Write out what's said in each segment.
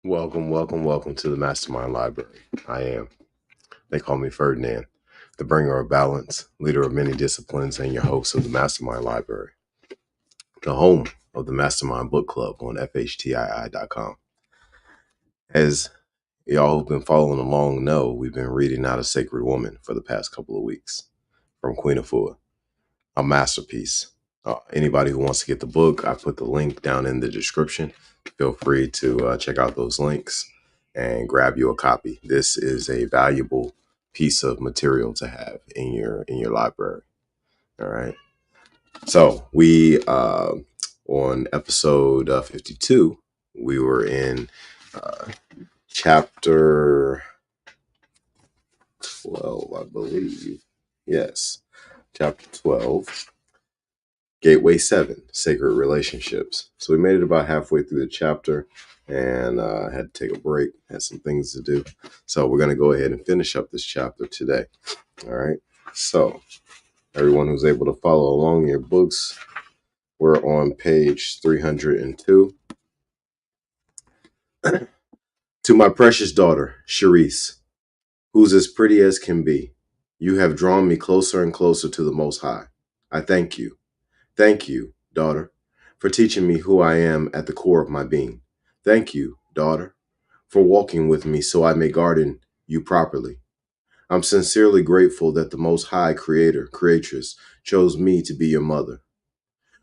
Welcome to the MasterMind Library. They call me Ferdinand, the bringer of balance, leader of many disciplines, and your host of the MasterMind Library, the home of the MasterMind Book Club on FHTII.com. As y'all who've been following along know, we've been reading Out a Sacred Woman for the past couple of weeks from Queen Afua, a masterpiece. Anybody who wants to get the book, I put the link down in the description. Feel free to check out those links and grab you a copy. This is a valuable piece of material to have in your library. All right. So we on episode 52, we were in chapter 12, I believe. Yes, chapter 12. Gateway 7, Sacred Relationships. So we made it about halfway through the chapter and had to take a break, had some things to do. So we're going to go ahead and finish up this chapter today. All right. So everyone who's able to follow along in your books, we're on page 302. To my precious daughter, Charisse, who's as pretty as can be, you have drawn me closer and closer to the Most High. I thank you. Thank you, daughter, for teaching me who I am at the core of my being. Thank you, daughter, for walking with me so I may garden you properly. I'm sincerely grateful that the Most High Creatress, chose me to be your mother.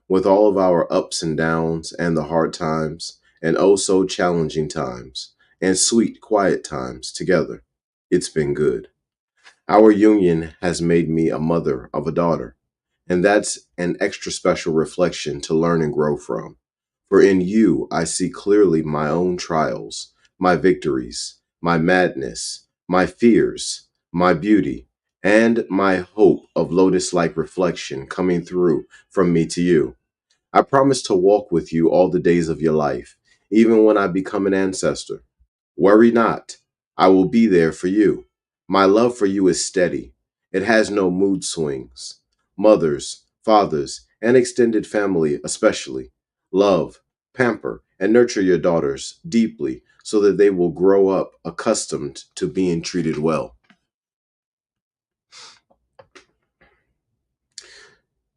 With all of our ups and downs and the hard times and oh so challenging times and sweet, quiet times together, it's been good. Our union has made me a mother of a daughter. And that's an extra special reflection to learn and grow from. For in you, I see clearly my own trials, my victories, my madness, my fears, my beauty, and my hope of lotus-like reflection coming through from me to you. I promise to walk with you all the days of your life, even when I become an ancestor. Worry not, I will be there for you. My love for you is steady. It has no mood swings. Mothers, fathers, and extended family especially, love, pamper, and nurture your daughters deeply so that they will grow up accustomed to being treated well.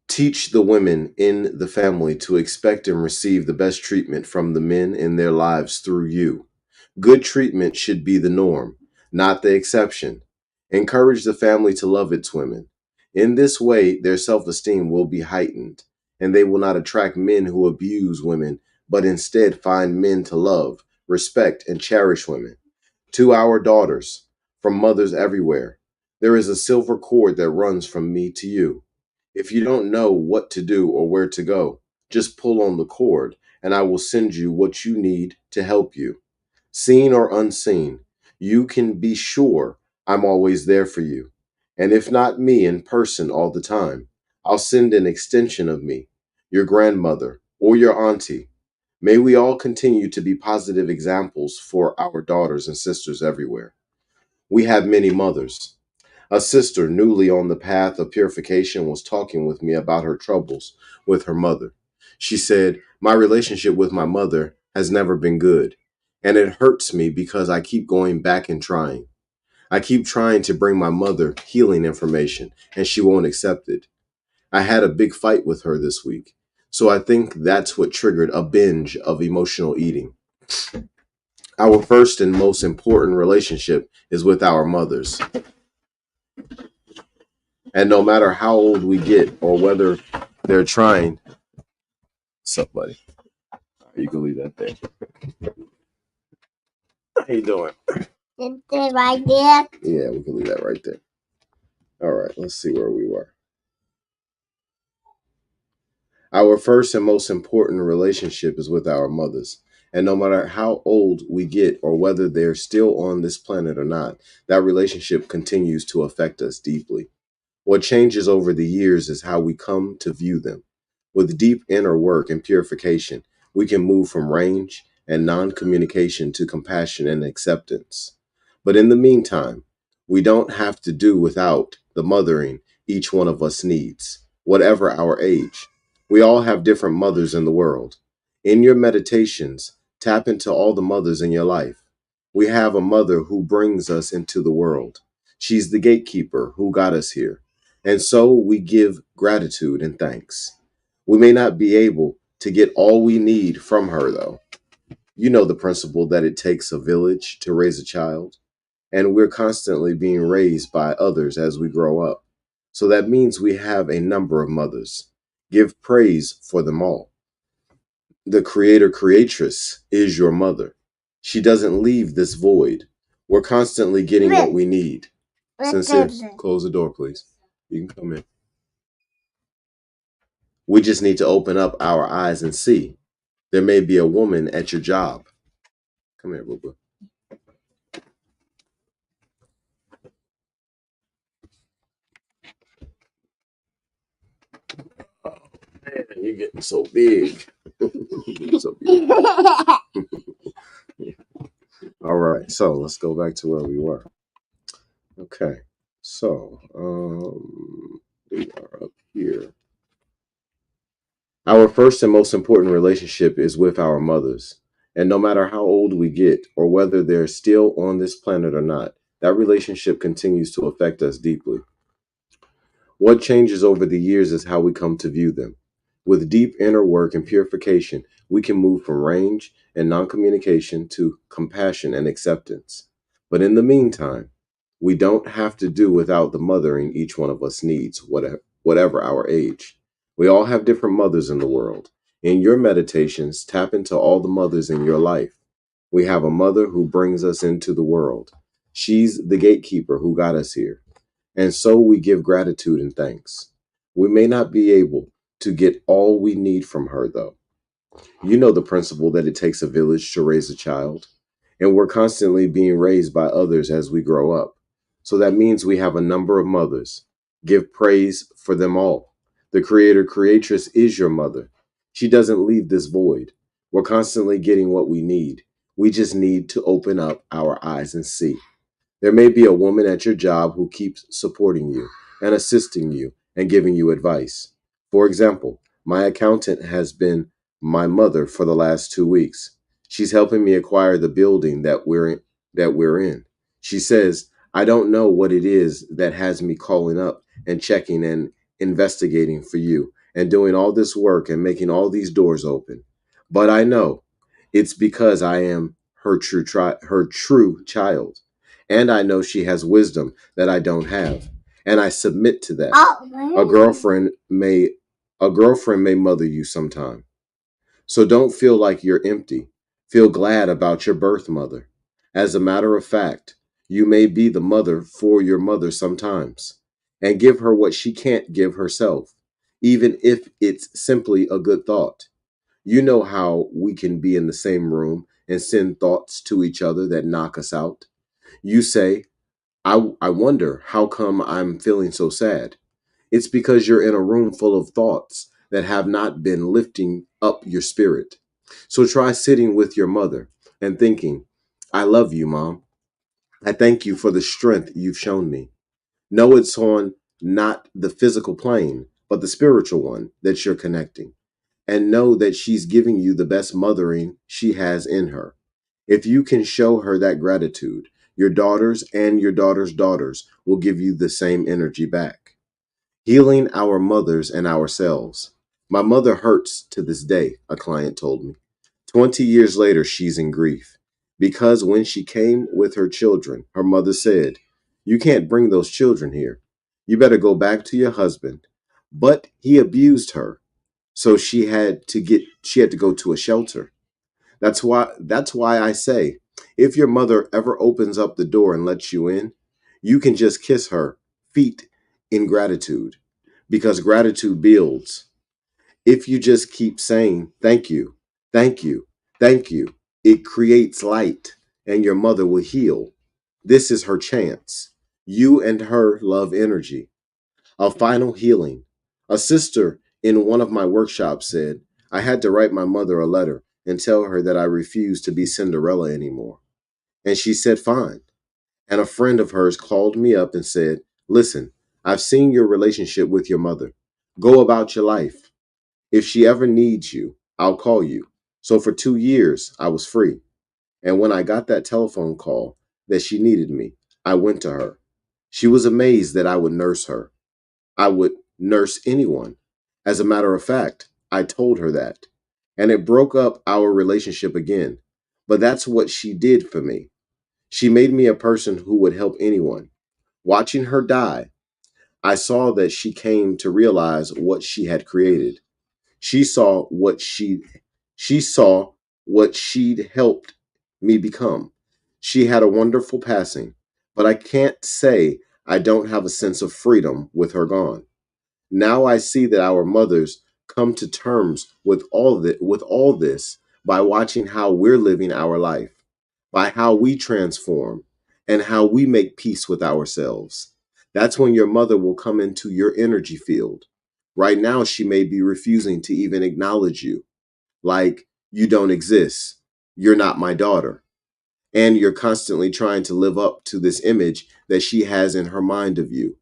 Teach the women in the family to expect and receive the best treatment from the men in their lives through you. Good treatment should be the norm, not the exception. Encourage the family to love its women. In this way, their self-esteem will be heightened, and they will not attract men who abuse women, but instead find men to love, respect, and cherish women. To our daughters, from mothers everywhere, there is a silver cord that runs from me to you. If you don't know what to do or where to go, just pull on the cord, and I will send you what you need to help you. Seen or unseen, you can be sure I'm always there for you. And if not me in person all the time, I'll send an extension of me, your grandmother, or your auntie. May we all continue to be positive examples for our daughters and sisters everywhere. We have many mothers. A sister newly on the path of purification was talking with me about her troubles with her mother. She said, my relationship with my mother has never been good, and it hurts me because I keep going back and trying. I keep trying to bring my mother healing information, and she won't accept it. I had a big fight with her this week, so I think that's what triggered a binge of emotional eating. Our first and most important relationship is with our mothers. And no matter how old we get or whether they're trying, what's up, buddy? You can leave that there. How you doing? Right there. Yeah, we can leave that right there. All right, let's see where we were. Our first and most important relationship is with our mothers. And no matter how old we get or whether they're still on this planet or not, that relationship continues to affect us deeply. What changes over the years is how we come to view them. With deep inner work and purification, we can move from rage and non-communication to compassion and acceptance. But in the meantime, we don't have to do without the mothering each one of us needs, whatever our age. We all have different mothers in the world. In your meditations, tap into all the mothers in your life. We have a mother who brings us into the world. She's the gatekeeper who got us here. And so we give gratitude and thanks. We may not be able to get all we need from her, though. You know the principle that it takes a village to raise a child, and we're constantly being raised by others as we grow up. So that means we have a number of mothers. Give praise for them all. The creator creatress is your mother. She doesn't leave this void. We're constantly getting what we need. Sincere, close the door, please. You can come in. We just need to open up our eyes and see. There may be a woman at your job. Come here, boo boo. Oh, man, you're getting so big. You're getting so big. All right, so let's go back to where we were. Okay, so we are up here. Our first and most important relationship is with our mothers. And no matter how old we get or whether they're still on this planet or not, that relationship continues to affect us deeply. What changes over the years is how we come to view them. With deep inner work and purification, we can move from rage and non communication to compassion and acceptance. But in the meantime, we don't have to do without the mothering each one of us needs, whatever our age. We all have different mothers in the world. In your meditations, tap into all the mothers in your life. We have a mother who brings us into the world. She's the gatekeeper who got us here. And so we give gratitude and thanks. We may not be able to get all we need from her, though. You know the principle that it takes a village to raise a child, and we're constantly being raised by others as we grow up. So that means we have a number of mothers. Give praise for them all. The creator creatress is your mother. She doesn't leave this void. We're constantly getting what we need. We just need to open up our eyes and see. There may be a woman at your job who keeps supporting you and assisting you and giving you advice. For example, my accountant has been my mother for the last 2 weeks. She's helping me acquire the building that we're in. She says, I don't know what it is that has me calling up and checking and investigating for you and doing all this work and making all these doors open. But I know it's because I am her true child. And I know she has wisdom that I don't have. And I submit to that. A girlfriend may mother you sometime. So don't feel like you're empty. Feel glad about your birth mother. As a matter of fact, you may be the mother for your mother sometimes. And give her what she can't give herself, even if it's simply a good thought. You know how we can be in the same room and send thoughts to each other that knock us out. You say, I wonder how come I'm feeling so sad. It's because you're in a room full of thoughts that have not been lifting up your spirit. So try sitting with your mother and thinking, I love you, Mom. I thank you for the strength you've shown me. Know it's on not the physical plane, but the spiritual one that you're connecting. And know that she's giving you the best mothering she has in her. If you can show her that gratitude, your daughters and your daughters' daughters will give you the same energy back. Healing our mothers and ourselves. My mother hurts to this day, a client told me. 20 years later, she's in grief. Because when she came with her children, her mother said, You can't bring those children here. You better go back to your husband. But he abused her. So she had to go to a shelter. That's why I say, if your mother ever opens up the door and lets you in, you can just kiss her feet in gratitude, because gratitude builds. If you just keep saying thank you, thank you, thank you, it creates light and your mother will heal. This is her chance. You and her love energy. A final healing. A sister in one of my workshops said, I had to write my mother a letter and tell her that I refused to be Cinderella anymore. And she said, fine. And a friend of hers called me up and said, Listen, I've seen your relationship with your mother. Go about your life. If she ever needs you, I'll call you. So for 2 years, I was free. And when I got that telephone call that she needed me, I went to her. She was amazed that I would nurse her. I would nurse anyone. As a matter of fact, I told her that. And it broke up our relationship again. But that's what she did for me. She made me a person who would help anyone. Watching her die, I saw that she came to realize what she had created. She saw what she saw what she'd helped me become. She had a wonderful passing, but I can't say I don't have a sense of freedom with her gone. Now I see that our mothers come to terms with all this by watching how we're living our life, by how we transform and how we make peace with ourselves. That's when your mother will come into your energy field. Right now, she may be refusing to even acknowledge you, like you don't exist, you're not my daughter. And you're constantly trying to live up to this image that she has in her mind of you.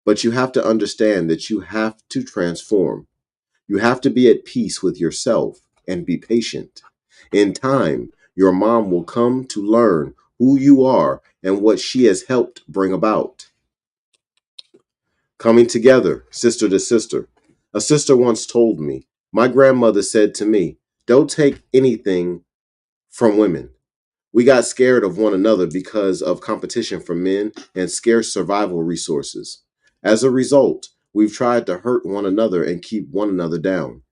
But you have to understand that you have to transform. You have to be at peace with yourself and be patient. In time, your mom will come to learn who you are and what she has helped bring about. Coming together, sister to sister. A sister once told me, my grandmother said to me, don't take anything from women. We got scared of one another because of competition for men and scarce survival resources. As a result, we've tried to hurt one another and keep one another down.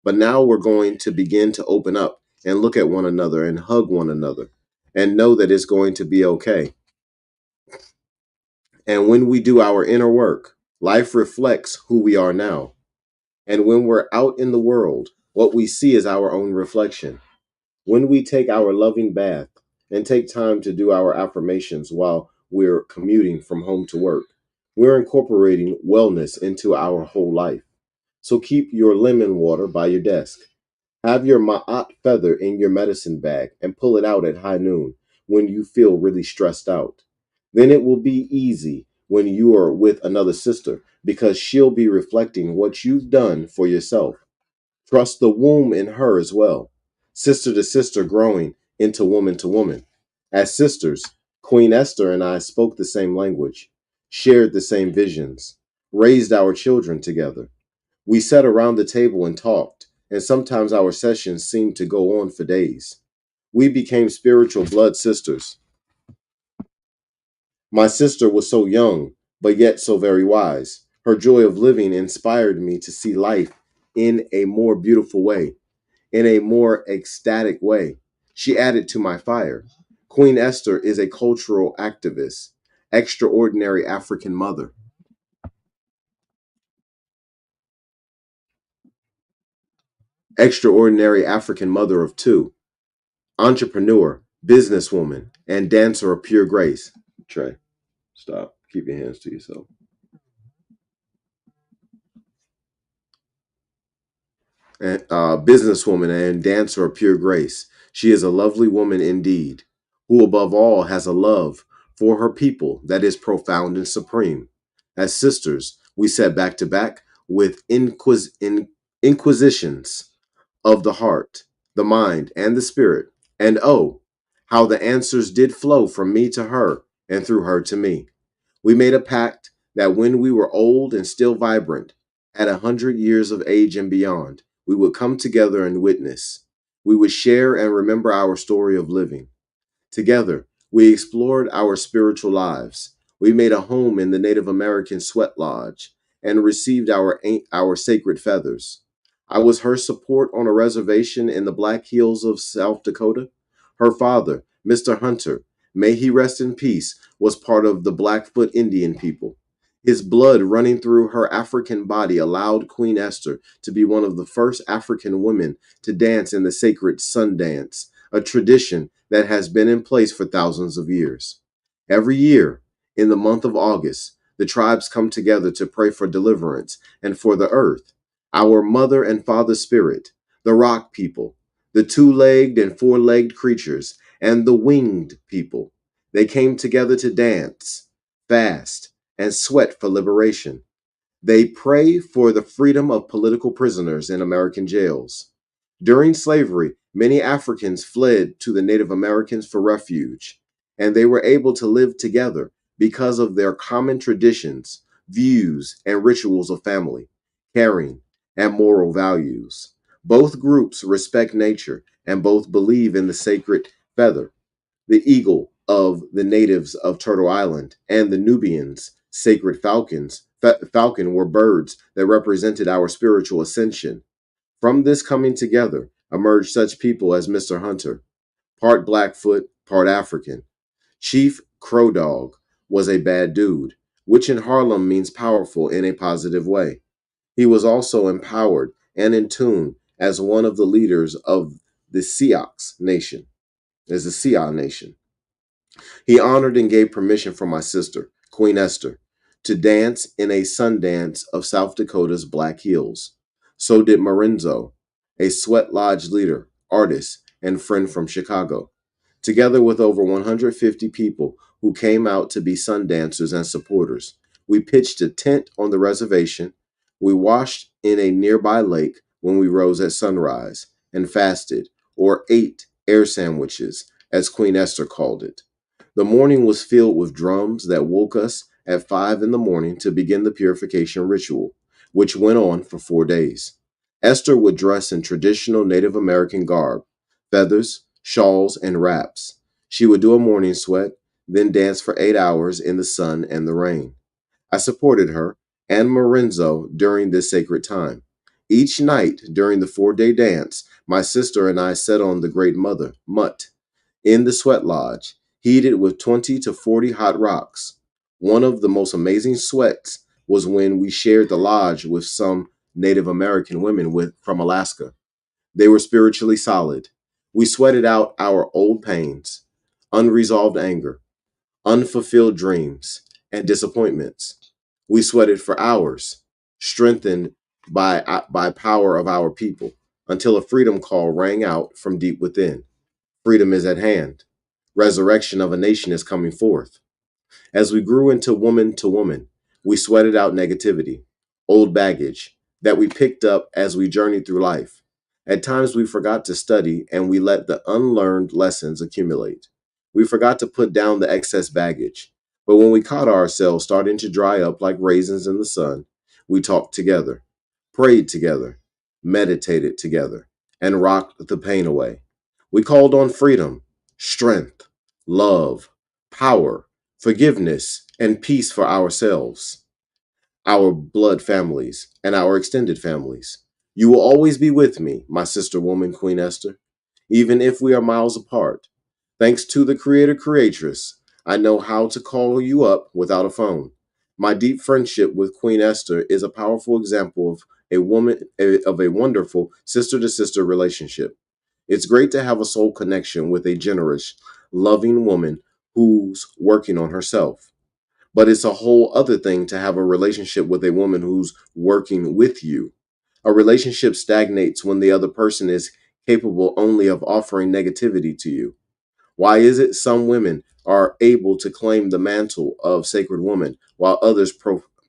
But now we're going to begin to open up and look at one another and hug one another and know that it's going to be okay. And when we do our inner work, life reflects who we are now. And when we're out in the world, what we see is our own reflection. When we take our loving bath and take time to do our affirmations while we're commuting from home to work, we're incorporating wellness into our whole life. So keep your lemon water by your desk. Have your ma'at feather in your medicine bag and pull it out at high noon when you feel really stressed out. Then it will be easy when you are with another sister because she'll be reflecting what you've done for yourself. Trust the womb in her as well. Sister to sister growing into woman to woman. As sisters, Queen Esther and I spoke the same language, shared the same visions, raised our children together. We sat around the table and talked, and sometimes our sessions seemed to go on for days. We became spiritual blood sisters. My sister was so young, but yet so very wise. Her joy of living inspired me to see life in a more beautiful way, in a more ecstatic way. She added to my fire. Queen Esther is a cultural activist, extraordinary African mother, extraordinary African mother of two, entrepreneur, businesswoman, and dancer of pure grace. Trey, stop. Keep your hands to yourself. And businesswoman and dancer of pure grace. She is a lovely woman indeed, who above all has a love for her people that is profound and supreme. As sisters, we sat back to back with inquisitions of the heart, the mind, and the spirit. And oh, how the answers did flow from me to her and through her to me. We made a pact that when we were old and still vibrant, at 100 years of age and beyond, we would come together and witness. We would share and remember our story of living. Together, we explored our spiritual lives. We made a home in the Native American sweat lodge and received our sacred feathers. I was her support on a reservation in the Black Hills of South Dakota. Her father, Mr. Hunter, may he rest in peace, was part of the Blackfoot Indian people. His blood running through her African body allowed Queen Esther to be one of the first African women to dance in the sacred sun dance, a tradition that has been in place for thousands of years. Every year, in the month of August, the tribes come together to pray for deliverance and for the earth, our mother and father spirit, the rock people, the two-legged and four-legged creatures, and the winged people. They came together to dance, fast, and sweat for liberation. They pray for the freedom of political prisoners in American jails. During slavery, many Africans fled to the Native Americans for refuge, and they were able to live together because of their common traditions, views, and rituals of family, caring, and moral values. Both groups respect nature and both believe in the sacred feather, the eagle of the natives of Turtle Island, and the Nubians' sacred falcon were birds that represented our spiritual ascension. From this coming together emerged such people as Mr. Hunter, part Blackfoot, part African. Chief Crow Dog was a bad dude, which in Harlem means powerful in a positive way. He was also empowered and in tune as one of the leaders of the Sioux Nation, as the Sioux Nation. He honored and gave permission for my sister, Queen Esther, to dance in a Sundance of South Dakota's Black Hills. So did Marenzo, a Sweat Lodge leader, artist, and friend from Chicago, together with over 150 people who came out to be Sundancers and supporters. We pitched a tent on the reservation. We washed in a nearby lake when we rose at sunrise and fasted, or ate air sandwiches, as Queen Esther called it. The morning was filled with drums that woke us at 5 in the morning to begin the purification ritual, which went on for 4 days. Esther would dress in traditional Native American garb, feathers, shawls, and wraps. She would do a morning sweat, then dance for 8 hours in the sun and the rain. I supported her and Marenzo during this sacred time. Each night during the 4 day dance, my sister and I sat on the Great Mother, Mutt, in the sweat lodge, heated with 20 to 40 hot rocks. One of the most amazing sweats was when we shared the lodge with some Native American women from Alaska. They were spiritually solid. We sweated out our old pains, unresolved anger, unfulfilled dreams, and disappointments. We sweated for hours, strengthened by power of our people, until a freedom call rang out from deep within. Freedom is at hand. Resurrection of a nation is coming forth. As we grew into woman to woman, we sweated out negativity, old baggage that we picked up as we journeyed through life. At times we forgot to study and we let the unlearned lessons accumulate. We forgot to put down the excess baggage. But when we caught ourselves starting to dry up like raisins in the sun, we talked together, prayed together, meditated together, and rocked the pain away. We called on freedom, strength, love, power, forgiveness, and peace for ourselves, our blood families, and our extended families. You will always be with me, my sister woman, Queen Esther, even if we are miles apart. Thanks to the Creator Creatress, I know how to call you up without a phone. My deep friendship with Queen Esther is a powerful example of a wonderful sister to sister relationship. It's great to have a soul connection with a generous, loving woman who's working on herself. But it's a whole other thing to have a relationship with a woman who's working with you. A relationship stagnates when the other person is capable only of offering negativity to you. Why is it some women are able to claim the mantle of sacred woman while others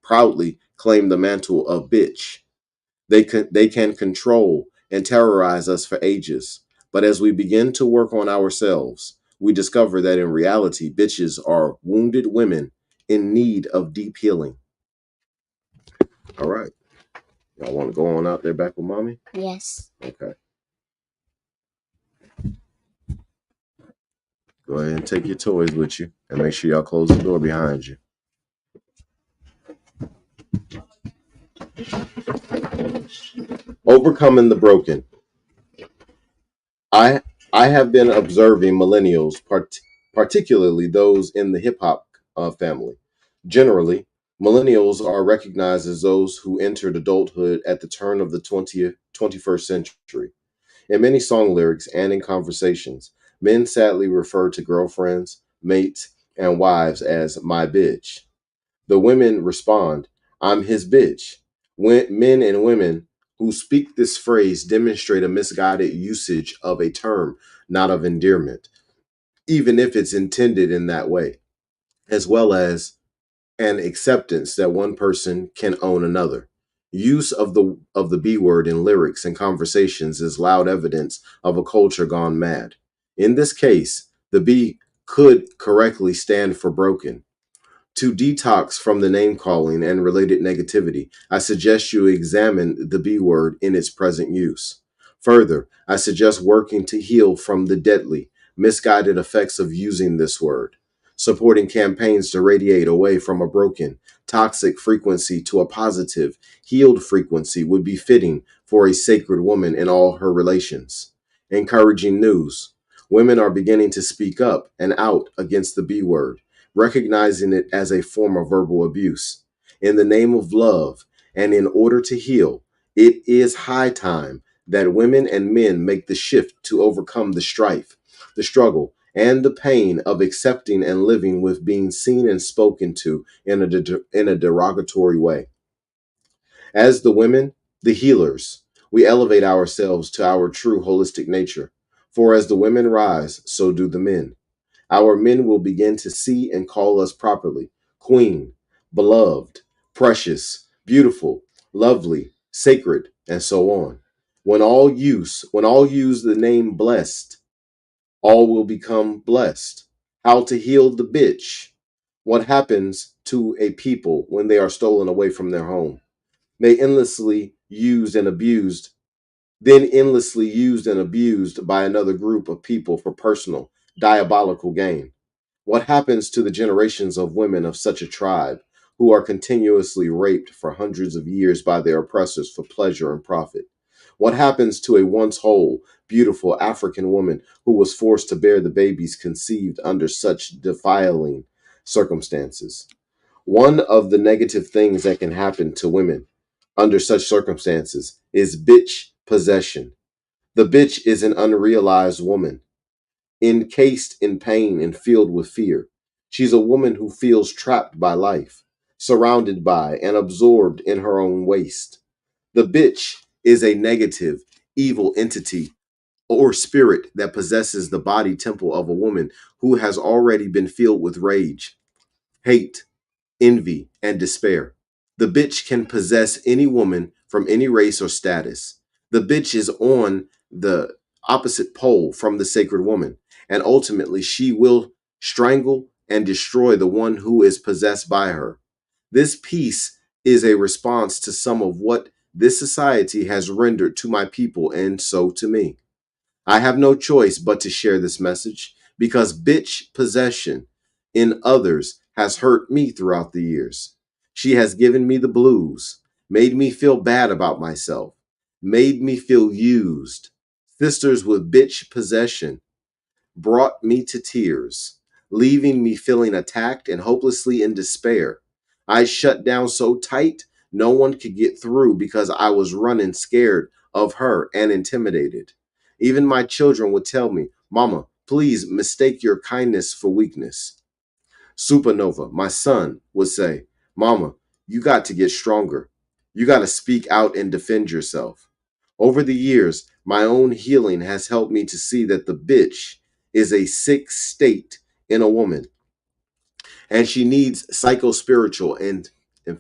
proudly claim the mantle of bitch? They can control and terrorize us for ages. But as we begin to work on ourselves, we discover that in reality, bitches are wounded women in need of deep healing. All right. Y'all want to go on out there back with mommy? Yes. Okay. Go ahead and take your toys with you and make sure y'all close the door behind you. Overcoming the broken. I I have been observing millennials, particularly those in the hip hop family. Generally, millennials are recognized as those who entered adulthood at the turn of the 21st century. In many song lyrics and in conversations, men sadly refer to girlfriends, mates, and wives as my bitch. The women respond, I'm his bitch. When men and women who speak this phrase demonstrate a misguided usage of a term, not of endearment, even if it's intended in that way, as well as an acceptance that one person can own another. Use of the B word in lyrics and conversations is loud evidence of a culture gone mad. In this case, the B could correctly stand for broken. To detox from the name calling and related negativity, I suggest you examine the B word in its present use. Further, I suggest working to heal from the deadly, misguided effects of using this word. Supporting campaigns to radiate away from a broken, toxic frequency to a positive, healed frequency would be fitting for a sacred woman in all her relations. Encouraging news. Women are beginning to speak up and out against the B word, recognizing it as a form of verbal abuse. In the name of love and in order to heal, it is high time that women and men make the shift to overcome the strife, the struggle, and the pain of accepting and living with being seen and spoken to in a derogatory way. As the women, the healers, we elevate ourselves to our true holistic nature. For as the women rise, so do the men. Our men will begin to see and call us properly: queen, beloved, precious, beautiful, lovely, sacred, and so on. When all use the name blessed, all will become blessed. How to heal the bitch. What happens to a people when they are stolen away from their home? They endlessly used and abused, then endlessly used and abused by another group of people for personal, diabolical gain. What happens to the generations of women of such a tribe who are continuously raped for hundreds of years by their oppressors for pleasure and profit? What happens to a once whole, beautiful African woman who was forced to bear the babies conceived under such defiling circumstances? One of the negative things that can happen to women under such circumstances is bitch possession. The bitch is an unrealized woman, encased in pain and filled with fear. She's a woman who feels trapped by life, surrounded by and absorbed in her own waste. The bitch is a negative, evil entity or spirit that possesses the body temple of a woman who has already been filled with rage, hate, envy, and despair. The bitch can possess any woman from any race or status. The bitch is on the opposite pole from the sacred woman, and ultimately she will strangle and destroy the one who is possessed by her. This piece is a response to some of what this society has rendered to my people and so to me. I have no choice but to share this message because bitch possession in others has hurt me throughout the years. She has given me the blues, made me feel bad about myself, made me feel used. Sisters with bitch possession brought me to tears, leaving me feeling attacked and hopelessly in despair. I shut down so tight, no one could get through because I was running scared of her and intimidated. Even my children would tell me, Mama, please mistake your kindness for weakness. Supernova, my son, would say, Mama, you got to get stronger. You got to speak out and defend yourself. Over the years, my own healing has helped me to see that the bitch is a sick state in a woman, and she needs psycho-spiritual and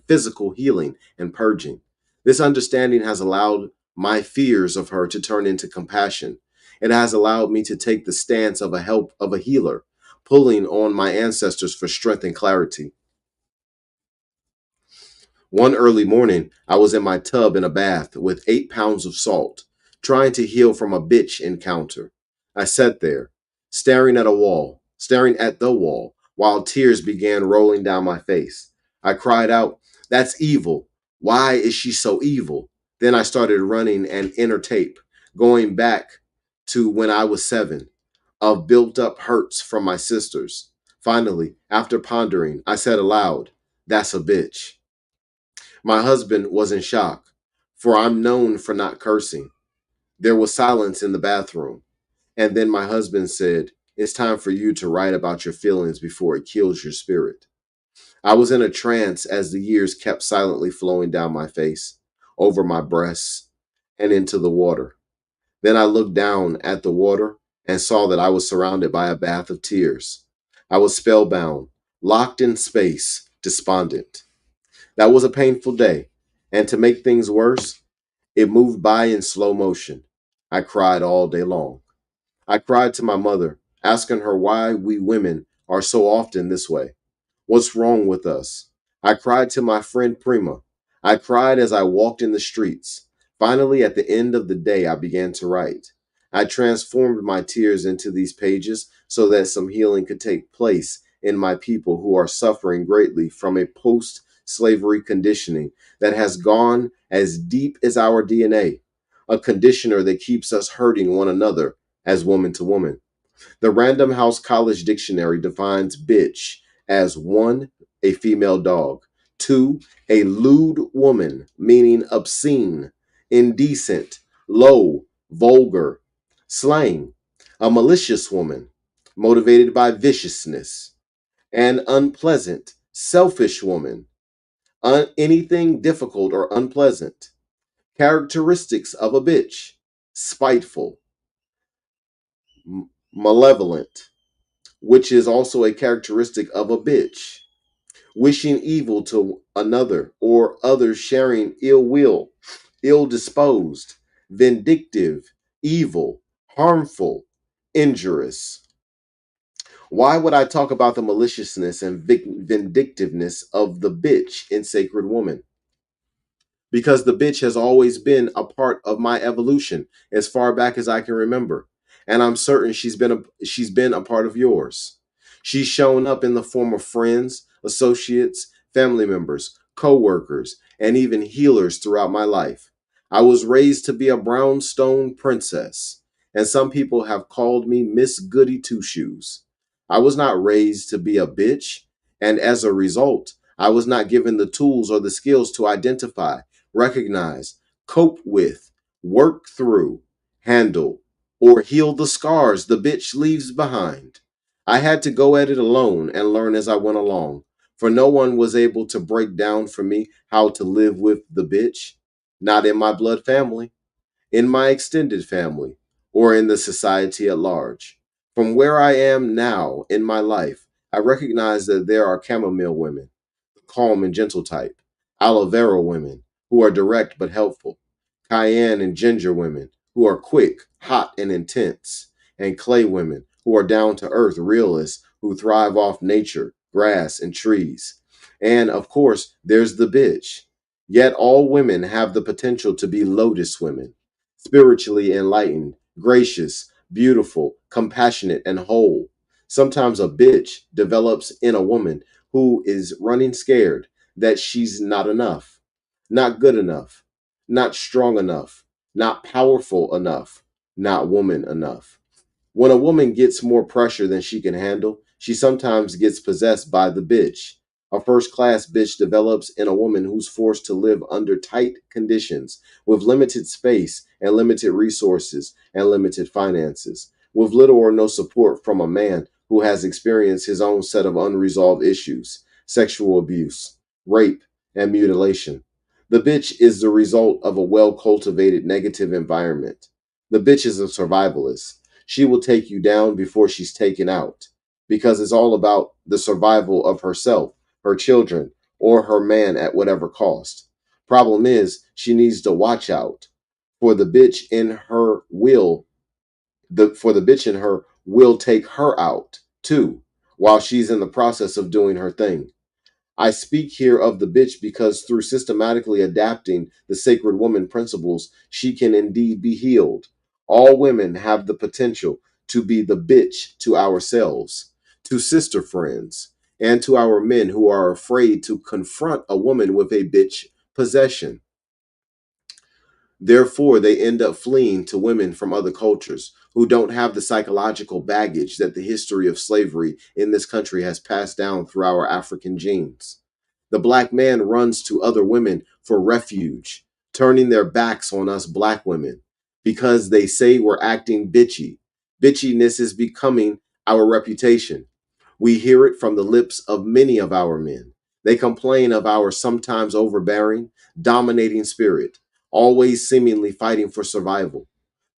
physical healing and purging. This understanding has allowed my fears of her to turn into compassion. It has allowed me to take the stance of a healer, pulling on my ancestors for strength and clarity. One early morning, I was in my tub in a bath with 8 pounds of salt, trying to heal from a bitch encounter. I sat there, staring at the wall, while tears began rolling down my face. I cried out, That's evil. Why is she so evil? Then I started running an inner tape, going back to when I was 7, of built up hurts from my sisters. Finally, after pondering, I said aloud, That's a bitch. My husband was in shock, for I'm known for not cursing. There was silence in the bathroom. And then my husband said, It's time for you to write about your feelings before it kills your spirit. I was in a trance as the years kept silently flowing down my face, over my breasts, and into the water. Then I looked down at the water and saw that I was surrounded by a bath of tears. I was spellbound, locked in space, despondent. That was a painful day. And to make things worse, it moved by in slow motion. I cried all day long. I cried to my mother, asking her why we women are so often this way. What's wrong with us? I cried to my friend Prima. I cried as I walked in the streets. Finally, at the end of the day, I began to write. I transformed my tears into these pages so that some healing could take place in my people who are suffering greatly from a post slavery conditioning that has gone as deep as our DNA, a conditioner that keeps us hurting one another as woman to woman. The Random House College Dictionary defines bitch as one, a female dog, two, a lewd woman, meaning obscene, indecent, low, vulgar, slang, a malicious woman, motivated by viciousness, an unpleasant, selfish woman, anything difficult or unpleasant. Characteristics of a bitch: spiteful, malevolent, which is also a characteristic of a bitch, wishing evil to another or others, sharing ill will, ill disposed, vindictive, evil, harmful, injurious. Why would I talk about the maliciousness and vindictiveness of the bitch in Sacred Woman? Because the bitch has always been a part of my evolution as far back as I can remember, and I'm certain she's been a part of yours. She's shown up in the form of friends, associates, family members, co-workers, and even healers throughout my life. I was raised to be a brownstone princess, and some people have called me Miss Goody Two Shoes. I was not raised to be a bitch, and as a result, I was not given the tools or the skills to identify, recognize, cope with, work through, handle, or heal the scars the bitch leaves behind. I had to go at it alone and learn as I went along, for no one was able to break down for me how to live with the bitch, not in my blood family, in my extended family, or in the society at large. From where I am now in my life, I recognize that there are chamomile women, calm and gentle type, aloe vera women who are direct but helpful, cayenne and ginger women who are quick, hot, and intense, and clay women who are down to earth realists who thrive off nature, grass, and trees. And of course, there's the bitch. Yet all women have the potential to be lotus women, spiritually enlightened, gracious, beautiful, compassionate, and whole. Sometimes a bitch develops in a woman who is running scared that she's not enough, not good enough, not strong enough, not powerful enough, not woman enough. When a woman gets more pressure than she can handle, she sometimes gets possessed by the bitch. A first class bitch develops in a woman who's forced to live under tight conditions, with limited space and limited resources and limited finances, with little or no support from a man who has experienced his own set of unresolved issues: sexual abuse, rape, and mutilation. The bitch is the result of a well cultivated negative environment. The bitch is a survivalist. She will take you down before she's taken out, because it's all about the survival of herself, her children, or her man at whatever cost. Problem is, she needs to watch out for the bitch in her will. For the bitch in her will take her out too, while she's in the process of doing her thing. I speak here of the bitch because through systematically adapting the sacred woman principles, she can indeed be healed. All women have the potential to be the bitch to ourselves, to sister friends, and to our men who are afraid to confront a woman with a bitch possession. Therefore, they end up fleeing to women from other cultures who don't have the psychological baggage that the history of slavery in this country has passed down through our African genes. The black man runs to other women for refuge, turning their backs on us black women because they say we're acting bitchy. Bitchiness is becoming our reputation. We hear it from the lips of many of our men. They complain of our sometimes overbearing, dominating spirit, always seemingly fighting for survival.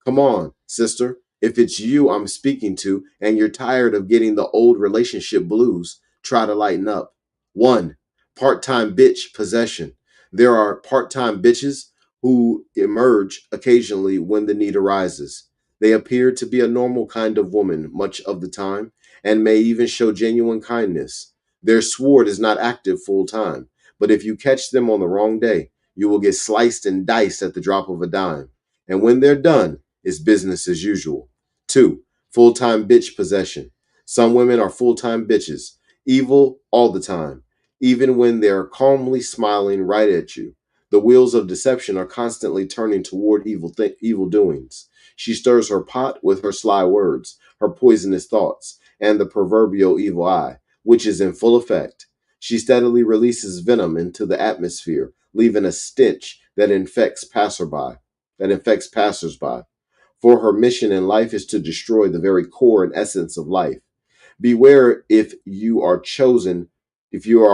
Come on, sister. If it's you I'm speaking to and you're tired of getting the old relationship blues, try to lighten up. 1. Part time bitch possession. There are part time bitches who emerge occasionally when the need arises. They appear to be a normal kind of woman much of the time and may even show genuine kindness. Their sword is not active full time, but if you catch them on the wrong day, you will get sliced and diced at the drop of a dime. And when they're done, it's business as usual. Two, full time bitch possession. Some women are full time bitches, evil all the time, even when they're calmly smiling right at you. The wheels of deception are constantly turning toward evil doings. She stirs her pot with her sly words, her poisonous thoughts, and the proverbial evil eye, which is in full effect. She steadily releases venom into the atmosphere, leaving a stench that infects passersby. For her mission in life is to destroy the very core and essence of life. Beware if you are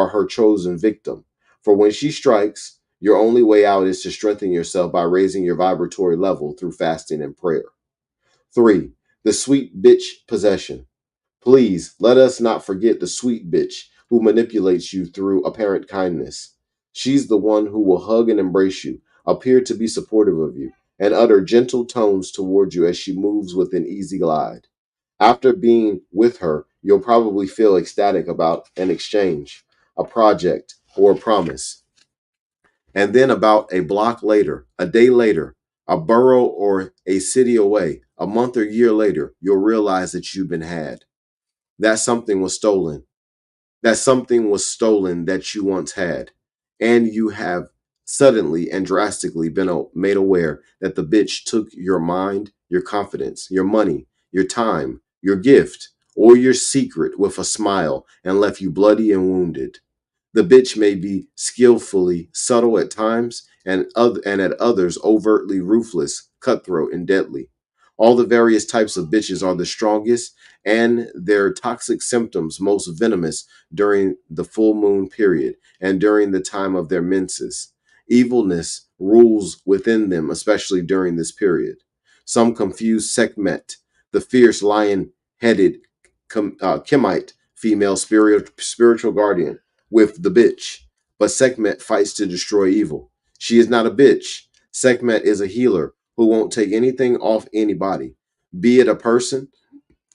her chosen victim. For when she strikes, your only way out is to strengthen yourself by raising your vibratory level through fasting and prayer. Three, the sweet bitch possession. Please let us not forget the sweet bitch who manipulates you through apparent kindness. She's the one who will hug and embrace you, appear to be supportive of you, and utter gentle tones toward you as she moves with an easy glide. After being with her, you'll probably feel ecstatic about an exchange, a project, or a promise. And then, about a block later, a day later, a borough or a city away, a month or year later, you'll realize that you've been had. That something was stolen. That something was stolen that you once had. And you have suddenly and drastically been made aware that the bitch took your mind, your confidence, your money, your time, your gift, or your secret with a smile and left you bloody and wounded. The bitch may be skillfully subtle at times and at others overtly ruthless, cutthroat, and deadly. All the various types of bitches are the strongest and their toxic symptoms most venomous during the full moon period and during the time of their menses. Evilness rules within them, especially during this period. Some confuse Sekhmet, the fierce lion headed Chemite female spiritual guardian, with the bitch. But Sekhmet fights to destroy evil. She is not a bitch. Sekhmet is a healer who won't take anything off anybody, be it a person,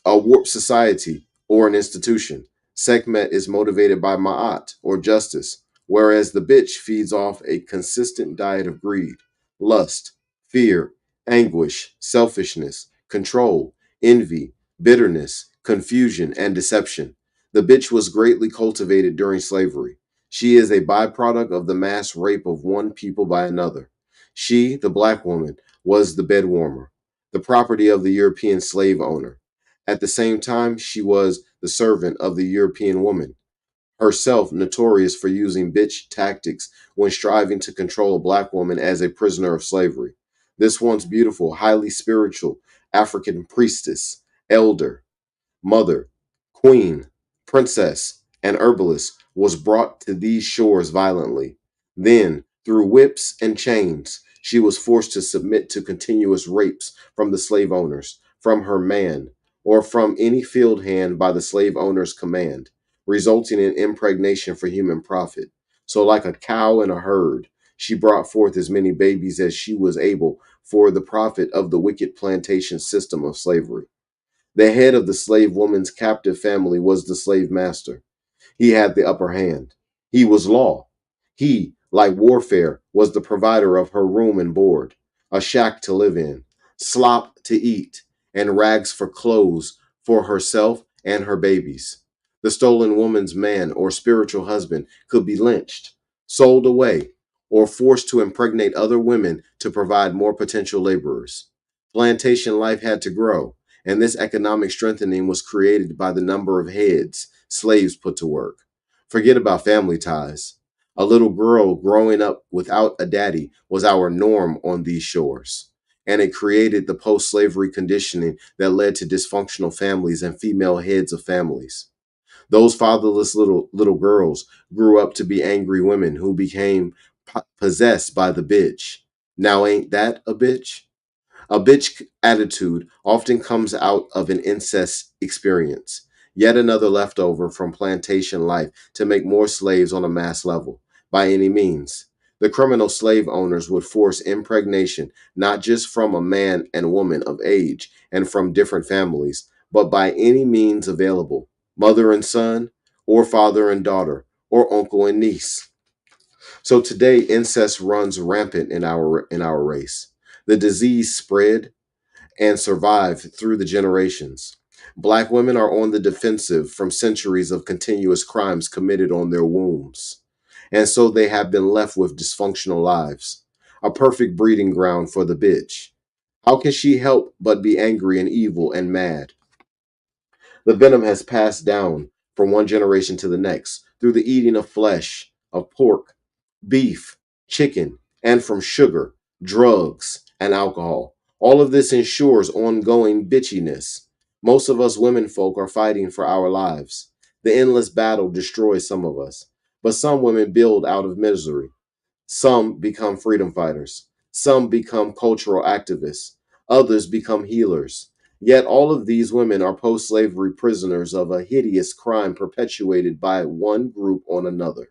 a warped society, or an institution. Sekhmet is motivated by Ma'at, or justice, whereas the bitch feeds off a consistent diet of greed, lust, fear, anguish, selfishness, control, envy, bitterness, confusion, and deception. The bitch was greatly cultivated during slavery. She is a byproduct of the mass rape of one people by another. She, the black woman, was the bedwarmer, the property of the European slave owner. At the same time, she was the servant of the European woman, herself notorious for using bitch tactics when striving to control a black woman as a prisoner of slavery. This once beautiful, highly spiritual African priestess, elder, mother, queen, princess, and herbalist was brought to these shores violently. Then, through whips and chains, she was forced to submit to continuous rapes from the slave owners, from her man, or from any field hand by the slave owner's command, resulting in impregnation for human profit. So, like a cow in a herd, she brought forth as many babies as she was able for the profit of the wicked plantation system of slavery. The head of the slave woman's captive family was the slave master. He had the upper hand. He was law. He, like warfare, was the provider of her room and board, a shack to live in, slop to eat, and rags for clothes for herself and her babies. The stolen woman's man or spiritual husband could be lynched, sold away, or forced to impregnate other women to provide more potential laborers. Plantation life had to grow, and this economic strengthening was created by the number of heads slaves put to work. Forget about family ties. A little girl growing up without a daddy was our norm on these shores. And it created the post slavery conditioning that led to dysfunctional families and female heads of families. Those fatherless little girls grew up to be angry women who became possessed by the bitch. Now, ain't that a bitch? A bitch attitude often comes out of an incest experience, yet another leftover from plantation life to make more slaves on a mass level, by any means. The criminal slave owners would force impregnation not just from a man and woman of age and from different families, but by any means available, mother and son, or father and daughter, or uncle and niece. So today, incest runs rampant in our race. The disease spread and survived through the generations. Black women are on the defensive from centuries of continuous crimes committed on their wombs. And so they have been left with dysfunctional lives, a perfect breeding ground for the bitch. How can she help but be angry and evil and mad? The venom has passed down from one generation to the next through the eating of flesh, of pork, beef, chicken, and from sugar, drugs, and alcohol. All of this ensures ongoing bitchiness. Most of us women folk are fighting for our lives. The endless battle destroys some of us, but some women build out of misery. Some become freedom fighters. Some become cultural activists. Others become healers. Yet all of these women are post slavery prisoners of a hideous crime perpetuated by one group on another.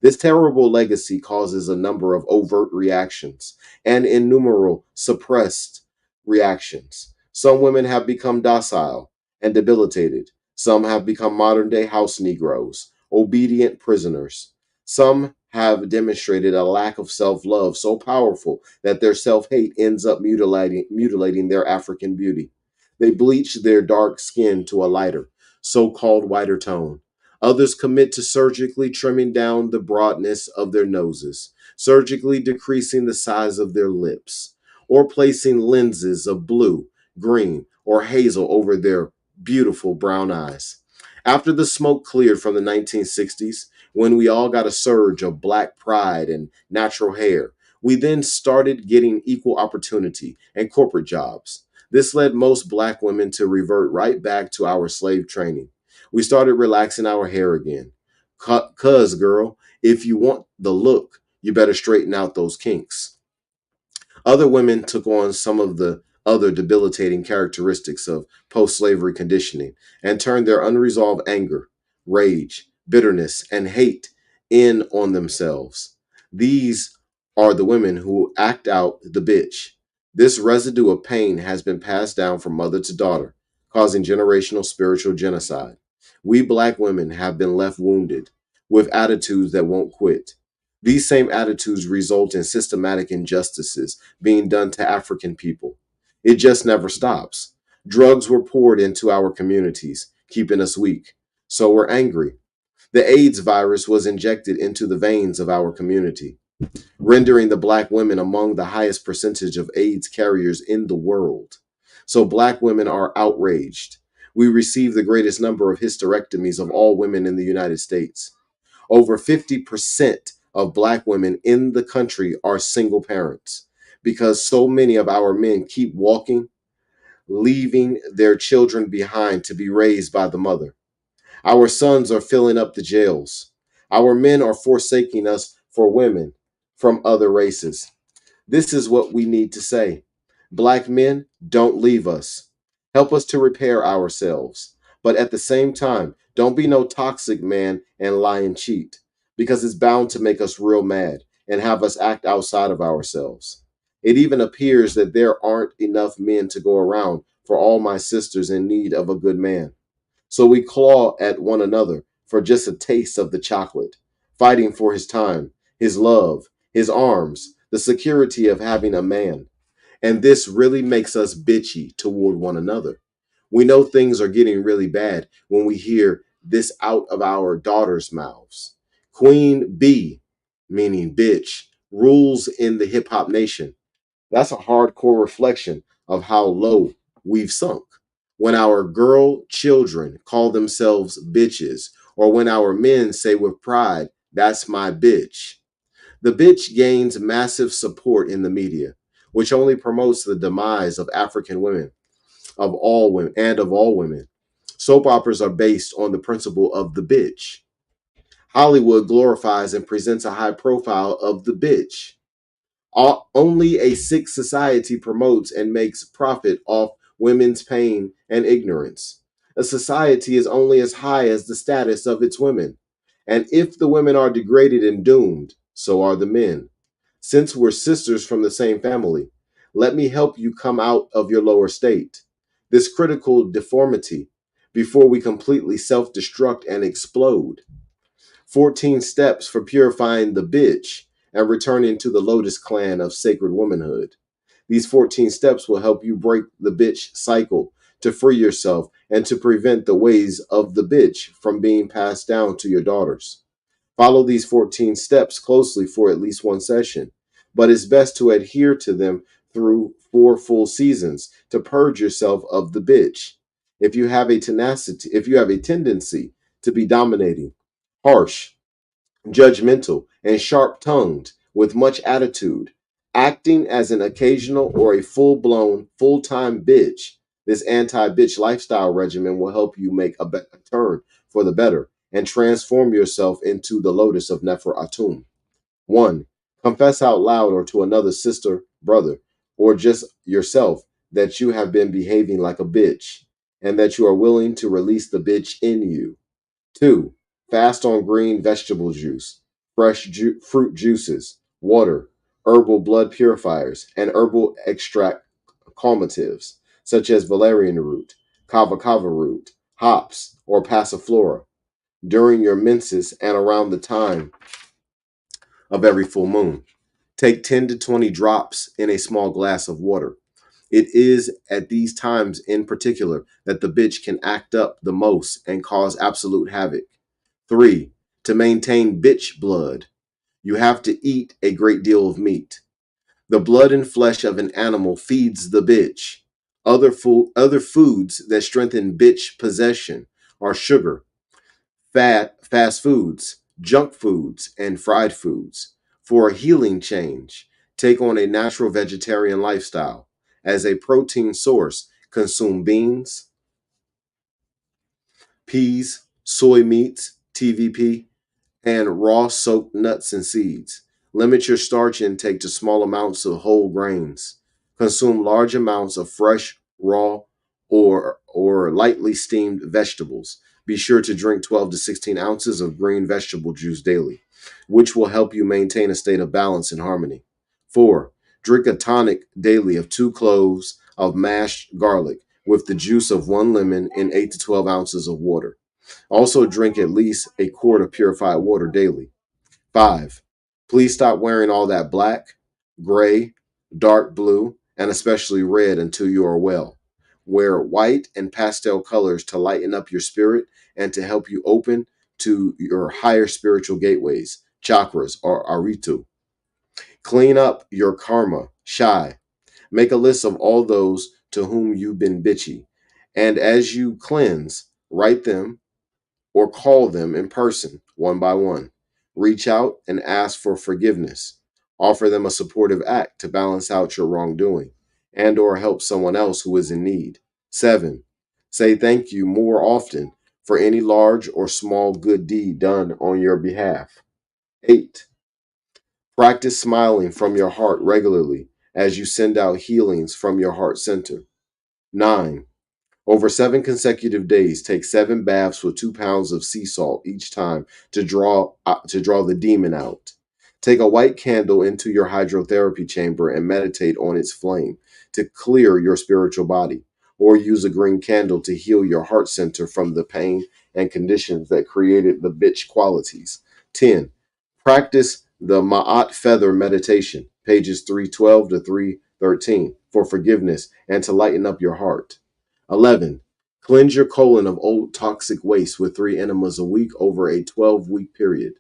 This terrible legacy causes a number of overt reactions and innumerable suppressed reactions. Some women have become docile and debilitated. Some have become modern day house Negroes, obedient prisoners. Some have demonstrated a lack of self love so powerful that their self hate ends up mutilating their African beauty. They bleach their dark skin to a lighter, so called whiter tone. Others commit to surgically trimming down the broadness of their noses, surgically decreasing the size of their lips, or placing lenses of blue, green, or hazel over their beautiful brown eyes. After the smoke cleared from the 1960s, when we all got a surge of black pride and natural hair, we then started getting equal opportunity and corporate jobs. This led most black women to revert right back to our slave training. We started relaxing our hair again. Cuz, girl, if you want the look, you better straighten out those kinks. Other women took on some of the other debilitating characteristics of post slavery conditioning and turned their unresolved anger, rage, bitterness, and hate in on themselves. These are the women who act out the bitch. This residue of pain has been passed down from mother to daughter, causing generational spiritual genocide. We black women have been left wounded with attitudes that won't quit. These same attitudes result in systematic injustices being done to African people. It just never stops. Drugs were poured into our communities, keeping us weak. So we're angry. The AIDS virus was injected into the veins of our community, rendering the black women among the highest percentage of AIDS carriers in the world. So black women are outraged. We receive the greatest number of hysterectomies of all women in the United States. Over 50% of black women in the country are single parents because so many of our men keep walking, leaving their children behind to be raised by the mother. Our sons are filling up the jails. Our men are forsaking us for women from other races. This is what we need to say. Black men, don't leave us. Help us to repair ourselves. But at the same time, don't be no toxic man and lie and cheat, because it's bound to make us real mad and have us act outside of ourselves. It even appears that there aren't enough men to go around for all my sisters in need of a good man. So we claw at one another for just a taste of the chocolate, fighting for his time, his love, his arms, the security of having a man. And this really makes us bitchy toward one another. We know things are getting really bad when we hear this out of our daughters' mouths. Queen B, meaning bitch, rules in the hip hop nation. That's a hardcore reflection of how low we've sunk. When our girl children call themselves bitches, or when our men say with pride, that's my bitch. The bitch gains massive support in the media, which only promotes the demise of African women, of all women. Soap operas are based on the principle of the bitch. Hollywood glorifies and presents a high profile of the bitch. Only a sick society promotes and makes profit off women's pain and ignorance. A society is only as high as the status of its women. And if the women are degraded and doomed, so are the men. Since we're sisters from the same family, let me help you come out of your lower state, this critical deformity, before we completely self destruct and explode. 14 steps for purifying the bitch and returning to the Lotus clan of sacred womanhood. These 14 steps will help you break the bitch cycle, to free yourself and to prevent the ways of the bitch from being passed down to your daughters. Follow these 14 steps closely for at least one session, but it's best to adhere to them through 4 full seasons to purge yourself of the bitch. If you have a tendency to be dominating, harsh, judgmental, and sharp tongued, with much attitude, acting as an occasional or a full blown, full time bitch, this anti bitch lifestyle regimen will help you make a turn for the better and transform yourself into the lotus of Nefer Atum. 1. Confess out loud or to another sister, brother, or just yourself that you have been behaving like a bitch and that you are willing to release the bitch in you. 2. Fast on green vegetable juice, fresh fruit juices, water, herbal blood purifiers, and herbal extract calmatives, such as valerian root, kava kava root, hops, or passiflora, during your menses and around the time of every full moon. Take 10 to 20 drops in a small glass of water. It is at these times in particular that the bitch can act up the most and cause absolute havoc. 3. To maintain bitch blood, you have to eat a great deal of meat. The blood and flesh of an animal feeds the bitch. Other foods that strengthen bitch possession are sugar, fast foods, junk foods, and fried foods. For a healing change, take on a natural vegetarian lifestyle. As a protein source, consume beans, peas, soy meats, TVP, and raw soaked nuts and seeds. Limit your starch intake to small amounts of whole grains. Consume large amounts of fresh, raw, or lightly steamed vegetables. Be sure to drink 12 to 16 ounces of green vegetable juice daily, which will help you maintain a state of balance and harmony. 4. Drink a tonic daily of 2 cloves of mashed garlic with the juice of 1 lemon in 8 to 12 ounces of water. Also, drink at least a quart of purified water daily. 5. Please stop wearing all that black, gray, dark blue, and especially red until you are well. Wear white and pastel colors to lighten up your spirit and to help you open to your higher spiritual gateways, chakras, or aritu. Clean up your karma, shy. Make a list of all those to whom you've been bitchy. And as you cleanse, write them or call them in person, one by one. Reach out and ask for forgiveness. Offer them a supportive act to balance out your wrongdoing and or help someone else who is in need. 7. Say thank you more often for any large or small good deed done on your behalf. 8. Practice smiling from your heart regularly as you send out healings from your heart center. 9. Over 7 consecutive days, take 7 baths with 2 pounds of sea salt each time to draw the demon out. Take a white candle into your hydrotherapy chamber and meditate on its flame to clear your spiritual body, or use a green candle to heal your heart center from the pain and conditions that created the bitch qualities. 10. Practice the Ma'at feather meditation, pages 312 to 313, for forgiveness and to lighten up your heart. 11. Cleanse your colon of old toxic waste with 3 enemas a week over a 12-week period.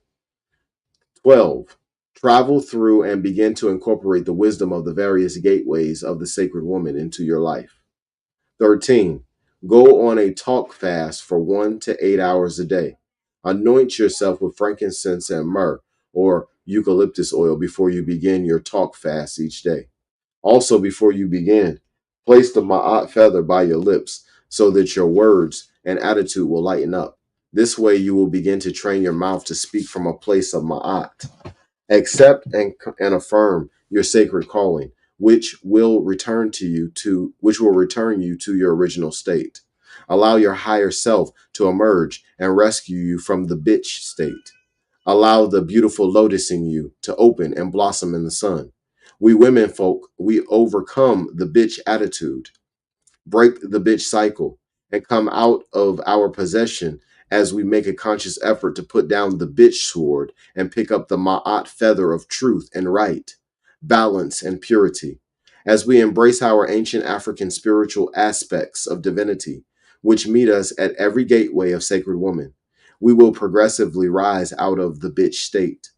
12. Travel through and begin to incorporate the wisdom of the various gateways of the sacred woman into your life. 13. Go on a talk fast for 1 to 8 hours a day. Anoint yourself with frankincense and myrrh or eucalyptus oil before you begin your talk fast each day. Also, before you begin, place the Ma'at feather by your lips so that your words and attitude will lighten up. This way, you will begin to train your mouth to speak from a place of Ma'at. Accept and affirm your sacred calling, which will return you to your original state. Allow your higher self to emerge and rescue you from the bitch state. Allow the beautiful lotus in you to open and blossom in the sun. We women folk, we overcome the bitch attitude, break the bitch cycle, and come out of our possession as we make a conscious effort to put down the bitch sword and pick up the ma'at feather of truth and right, balance and purity. As we embrace our ancient African spiritual aspects of divinity, which meet us at every gateway of sacred woman, we will progressively rise out of the bitch state.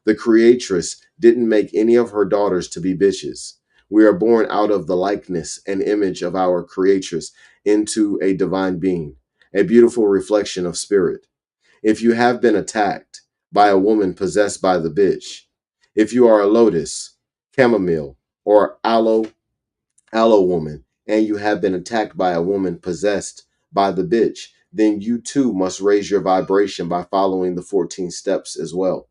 The creatress didn't make any of her daughters to be bitches. We are born out of the likeness and image of our creatress into a divine being, a beautiful reflection of spirit. If you have been attacked by a woman possessed by the bitch, if you are a lotus, chamomile, or aloe woman, and you have been attacked by a woman possessed by the bitch, then you too must raise your vibration by following the 14 steps as well,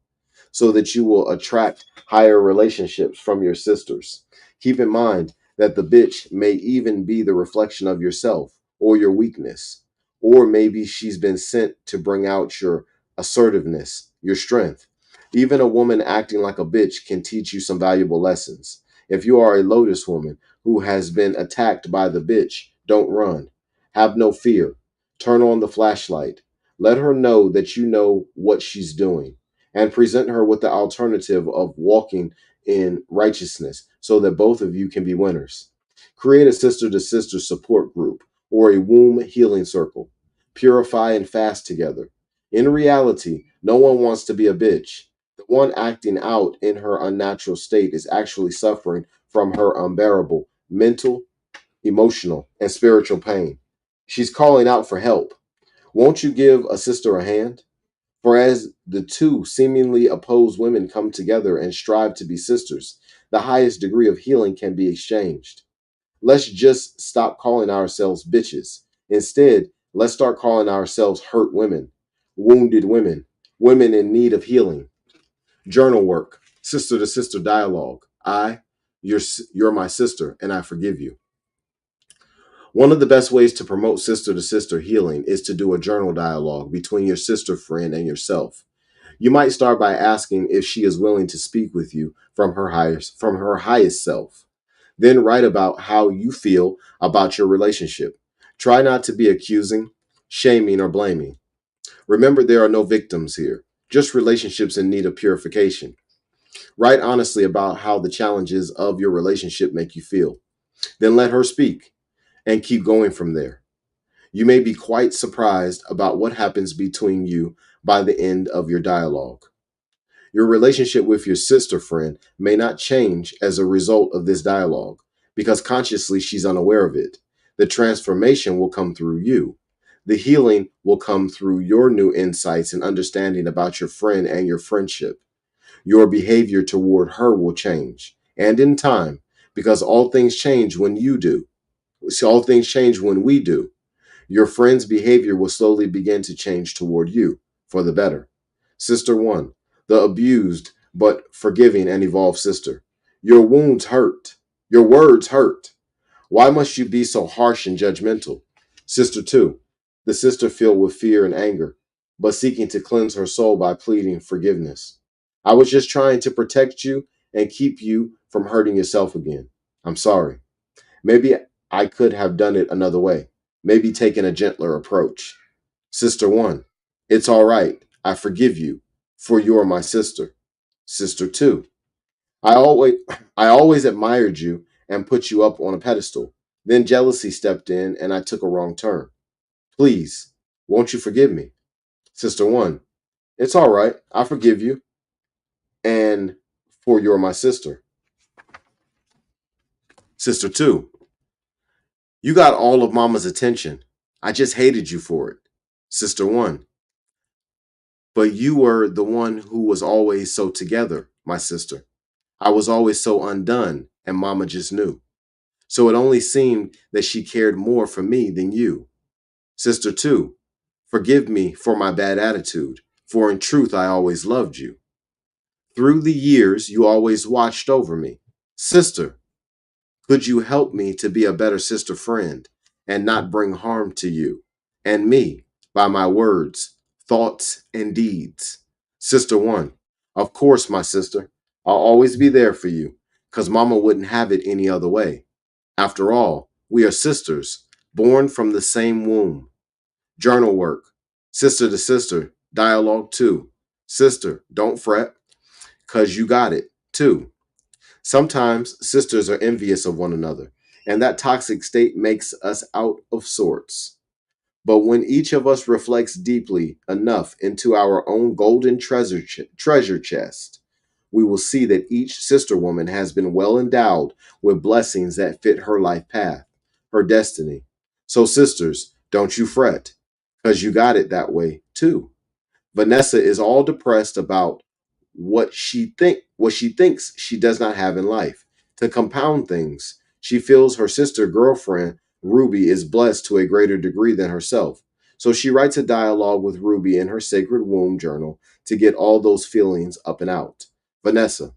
so that you will attract higher relationships from your sisters. Keep in mind that the bitch may even be the reflection of yourself or your weakness, or maybe she's been sent to bring out your assertiveness, your strength. Even a woman acting like a bitch can teach you some valuable lessons. If you are a lotus woman who has been attacked by the bitch, don't run. Have no fear. Turn on the flashlight. Let her know that you know what she's doing, and present her with the alternative of walking in righteousness so that both of you can be winners. Create a sister to sister support group or a womb healing circle. Purify and fast together. In reality, no one wants to be a bitch. The one acting out in her unnatural state is actually suffering from her unbearable mental, emotional, and spiritual pain. She's calling out for help. Won't you give a sister a hand? For as the two seemingly opposed women come together and strive to be sisters, the highest degree of healing can be exchanged. Let's just stop calling ourselves bitches. Instead, let's start calling ourselves hurt women, wounded women, women in need of healing. Journal work, sister to sister dialogue. You're my sister, and I forgive you. One of the best ways to promote sister to sister healing is to do a journal dialogue between your sister friend and yourself. You might start by asking if she is willing to speak with you from her highest self. Then write about how you feel about your relationship. Try not to be accusing, shaming, or blaming. Remember, there are no victims here, just relationships in need of purification. Write honestly about how the challenges of your relationship make you feel. Then let her speak and keep going from there. You may be quite surprised about what happens between you by the end of your dialogue. Your relationship with your sister friend may not change as a result of this dialogue because consciously she's unaware of it. The transformation will come through you. The healing will come through your new insights and understanding about your friend and your friendship. Your behavior toward her will change. And in time, because all things change when you do. So all things change when we do. Your friend's behavior will slowly begin to change toward you for the better. Sister one, the abused but forgiving and evolved sister. Your wounds hurt. Your words hurt. Why must you be so harsh and judgmental? Sister two, the sister filled with fear and anger, but seeking to cleanse her soul by pleading forgiveness. I was just trying to protect you and keep you from hurting yourself again. I'm sorry. Maybe I could have done it another way, maybe taken a gentler approach. Sister one, it's all right. I forgive you, for you're my sister. Sister two, I always I always admired you and put you up on a pedestal. Then jealousy stepped in and I took a wrong turn. Please, won't you forgive me? Sister one, it's all right. I forgive you. And for you're my sister. Sister two, you got all of mama's attention. I just hated you for it. Sister one, but you were the one who was always so together, my sister. I was always so undone, and mama just knew. So it only seemed that she cared more for me than you. Sister two, forgive me for my bad attitude, for in truth I always loved you. Through the years, you always watched over me. Sister, could you help me to be a better sister friend and not bring harm to you and me by my words, thoughts, and deeds? Sister 1. Of course, my sister. I'll always be there for you, because Mama wouldn't have it any other way. After all, we are sisters, born from the same womb. Journal work. Sister to sister. Dialogue 2. Sister, don't fret, because you got it, too. Sometimes sisters are envious of one another, and that toxic state makes us out of sorts. But when each of us reflects deeply enough into our own golden treasure chest, we will see that each sister woman has been well endowed with blessings that fit her life path, her destiny. So, sisters, don't you fret, because you got it that way too. Vanessa is all depressed about what she thinks she does not have in life. To compound things, she feels her sister girlfriend Ruby is blessed to a greater degree than herself. So she writes a dialogue with Ruby in her sacred womb journal to get all those feelings up and out. Vanessa,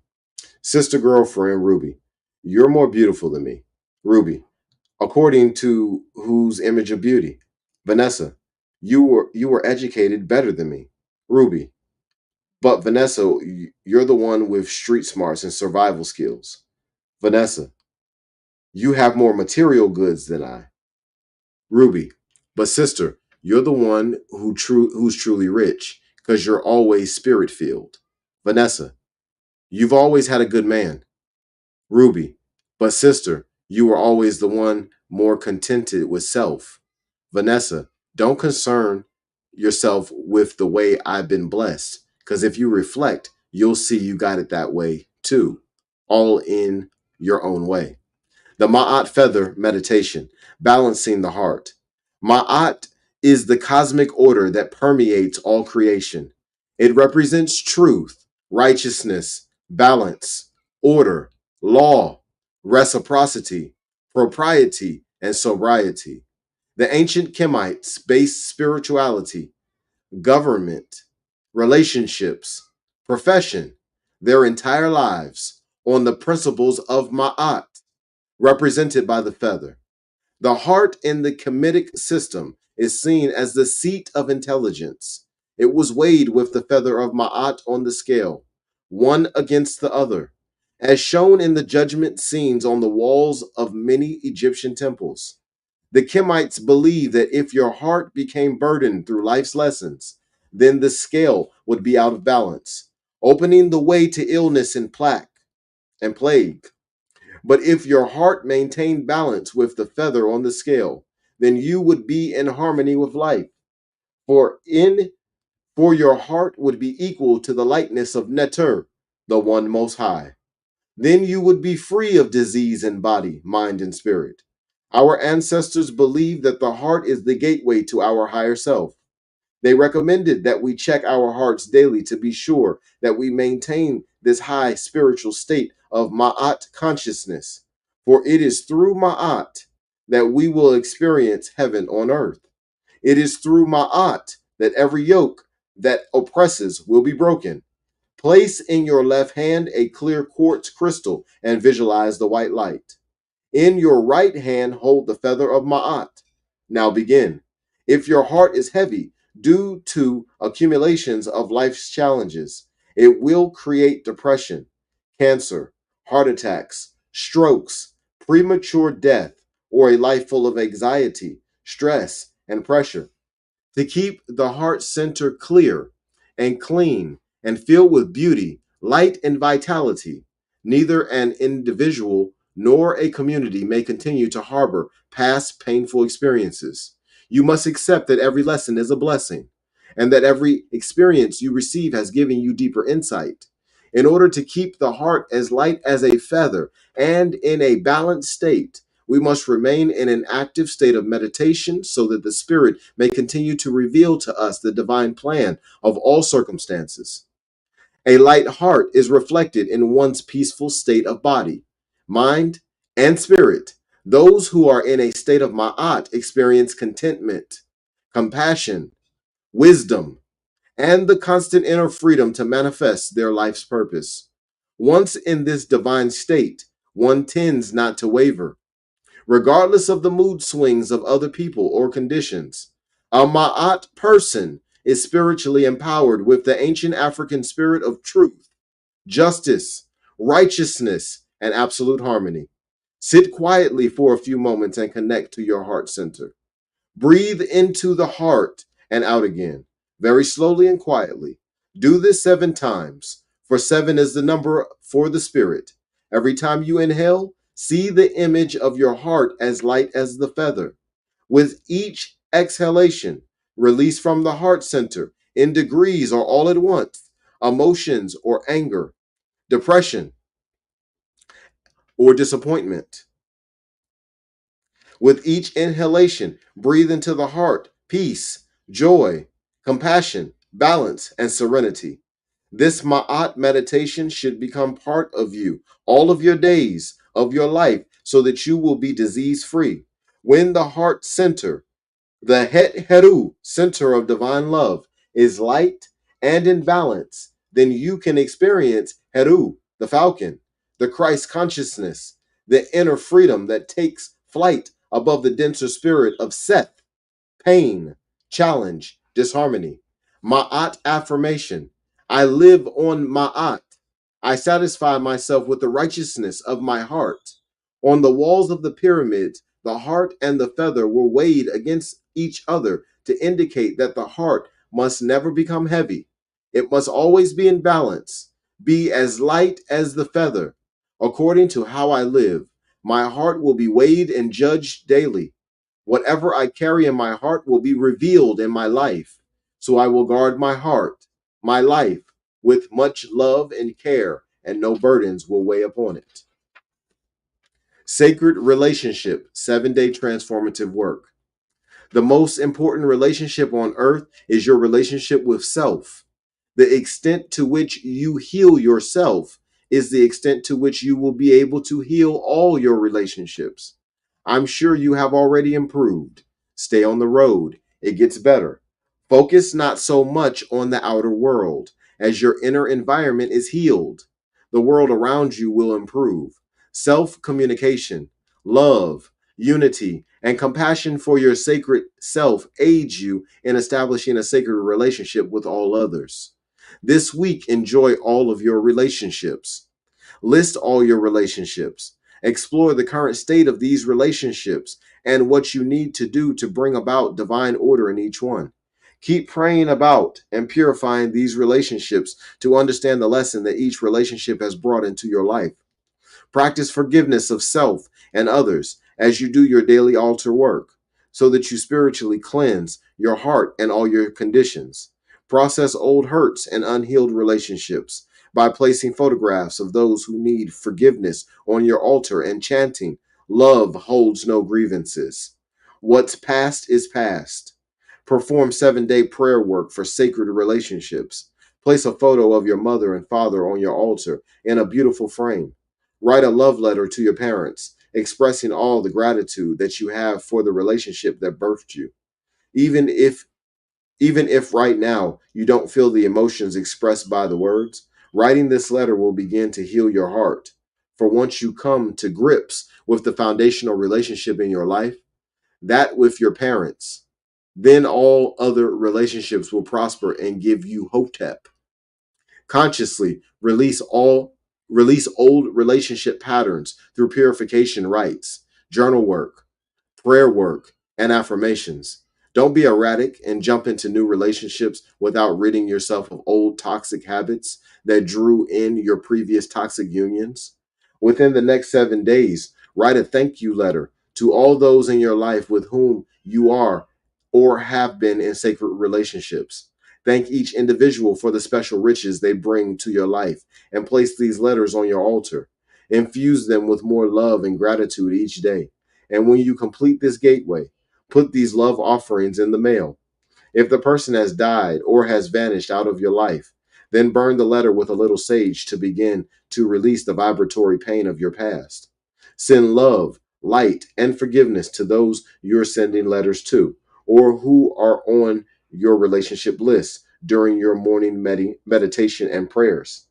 sister girlfriend Ruby, you're more beautiful than me. Ruby, according to whose image of beauty? Vanessa, you were educated better than me. Ruby, but Vanessa, you're the one with street smarts and survival skills. Vanessa, you have more material goods than I. Ruby, but sister, you're the one who's truly rich because you're always spirit filled. Vanessa, you've always had a good man. Ruby, but sister, you were always the one more contented with self. Vanessa, don't concern yourself with the way I've been blessed, because if you reflect, you'll see you got it that way too, all in your own way. The Ma'at feather meditation, balancing the heart. Ma'at is the cosmic order that permeates all creation. It represents truth, righteousness, balance, order, law, reciprocity, propriety, and sobriety. The ancient Kemites based spirituality, government, relationships, profession, their entire lives on the principles of Ma'at, represented by the feather. The heart in the Kemetic system is seen as the seat of intelligence. It was weighed with the feather of Ma'at on the scale, one against the other, as shown in the judgment scenes on the walls of many Egyptian temples. The Kemites believed that if your heart became burdened through life's lessons, then the scale would be out of balance, opening the way to illness and plague. But if your heart maintained balance with the feather on the scale, then you would be in harmony with life. For in for your heart would be equal to the likeness of Neter, the one most high. Then you would be free of disease in body, mind, and spirit. Our ancestors believed that the heart is the gateway to our higher self. They recommended that we check our hearts daily to be sure that we maintain this high spiritual state of Ma'at consciousness. For it is through Ma'at that we will experience heaven on earth. It is through Ma'at that every yoke that oppresses will be broken. Place in your left hand a clear quartz crystal and visualize the white light. In your right hand, hold the feather of Ma'at. Now begin. If your heart is heavy due to accumulations of life's challenges, it will create depression, cancer, heart attacks, strokes, premature death, or a life full of anxiety, stress, and pressure. To keep the heart center clear and clean and filled with beauty, light, and vitality, neither an individual nor a community may continue to harbor past painful experiences. You must accept that every lesson is a blessing and that every experience you receive has given you deeper insight. In order to keep the heart as light as a feather and in a balanced state, we must remain in an active state of meditation so that the Spirit may continue to reveal to us the divine plan of all circumstances. A light heart is reflected in one's peaceful state of body, mind, and spirit. Those who are in a state of ma'at experience contentment, compassion, wisdom, and the constant inner freedom to manifest their life's purpose. Once in this divine state, one tends not to waver regardless of the mood swings of other people or conditions. A Ma'at person is spiritually empowered with the ancient African spirit of truth, justice, righteousness, and absolute harmony. Sit quietly for a few moments and connect to your heart center. Breathe into the heart and out again, very slowly and quietly. Do this 7 times, for 7 is the number for the spirit. Every time you inhale, see the image of your heart as light as the feather. With each exhalation, release from the heart center in degrees or all at once emotions or anger, depression or disappointment. With each inhalation, breathe into the heart peace, joy, compassion, balance, and serenity. This Ma'at meditation should become part of you all of your days of your life so that you will be disease free. When the heart center, the Het Heru, center of divine love, is light and in balance, then you can experience Heru, the falcon, the Christ consciousness, the inner freedom that takes flight above the denser spirit of Seth, pain, challenge, disharmony. Ma'at affirmation. I live on Ma'at. I satisfy myself with the righteousness of my heart. On the walls of the pyramids, the heart and the feather were weighed against each other to indicate that the heart must never become heavy. It must always be in balance, be as light as the feather. According to how I live, my heart will be weighed and judged daily. Whatever I carry in my heart will be revealed in my life. So I will guard my heart, my life, with much love and care, and no burdens will weigh upon it. Sacred relationship, 7-day transformative work. The most important relationship on earth is your relationship with self. The extent to which you heal yourself is the extent to which you will be able to heal all your relationships. I'm sure you have already improved. Stay on the road. It gets better. Focus not so much on the outer world as your inner environment is healed. The world around you will improve. Self communication, love, unity, and compassion for your sacred self aids you in establishing a sacred relationship with all others. This week, enjoy all of your relationships. List all your relationships. Explore the current state of these relationships and what you need to do to bring about divine order in each one. Keep praying about and purifying these relationships to understand the lesson that each relationship has brought into your life. Practice forgiveness of self and others as you do your daily altar work so that you spiritually cleanse your heart and all your conditions. Process old hurts and unhealed relationships by placing photographs of those who need forgiveness on your altar and chanting, "Love holds no grievances." What's past is past. Perform 7-day prayer work for sacred relationships. Place a photo of your mother and father on your altar in a beautiful frame. Write a love letter to your parents, expressing all the gratitude that you have for the relationship that birthed you. Even if even if right now you don't feel the emotions expressed by the words, writing this letter will begin to heal your heart. For once you come to grips with the foundational relationship in your life, that with your parents, then all other relationships will prosper and give you hotep. Consciously release old relationship patterns through purification rites, journal work, prayer work, and affirmations. Don't be erratic and jump into new relationships without ridding yourself of old toxic habits that drew in your previous toxic unions. Within the next 7 days, write a thank you letter to all those in your life with whom you are or have been in sacred relationships. Thank each individual for the special riches they bring to your life and place these letters on your altar. Infuse them with more love and gratitude each day. And when you complete this gateway, put these love offerings in the mail. If the person has died or has vanished out of your life, then burn the letter with a little sage to begin to release the vibratory pain of your past. Send love, light, and forgiveness to those you're sending letters to or who are on your relationship list during your morning meditation and prayers.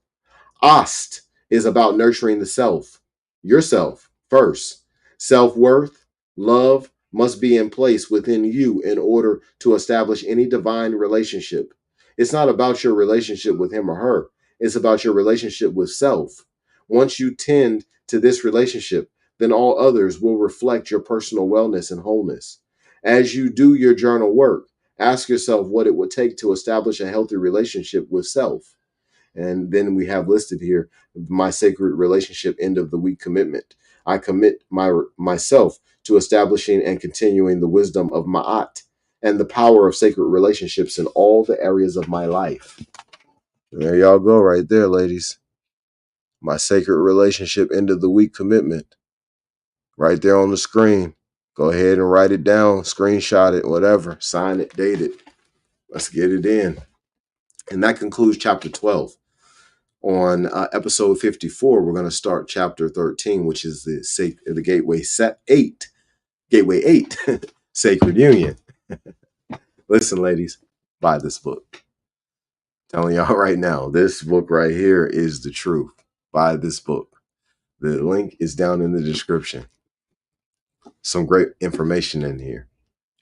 Ast is about nurturing the self, yourself first. Self worth, love, must be in place within you in order to establish any divine relationship. It's not about your relationship with him or her, it's about your relationship with self. Once you tend to this relationship, then all others will reflect your personal wellness and wholeness. As you do your journal work, ask yourself what it would take to establish a healthy relationship with self. And then we have listed here my sacred relationship end of the week commitment. I commit myself to establishing and continuing the wisdom of Ma'at and the power of sacred relationships in all the areas of my life. There y'all go, right there, ladies. My sacred relationship end of the week commitment. Right there on the screen. Go ahead and write it down, screenshot it, whatever, sign it, date it. Let's get it in. And that concludes chapter 12. On episode 54, we're going to start chapter 13, which is the Gateway 8, Sacred Union. Listen, ladies, buy this book. Telling y'all right now, this book right here is the truth. Buy this book. The link is down in the description. Some great information in here.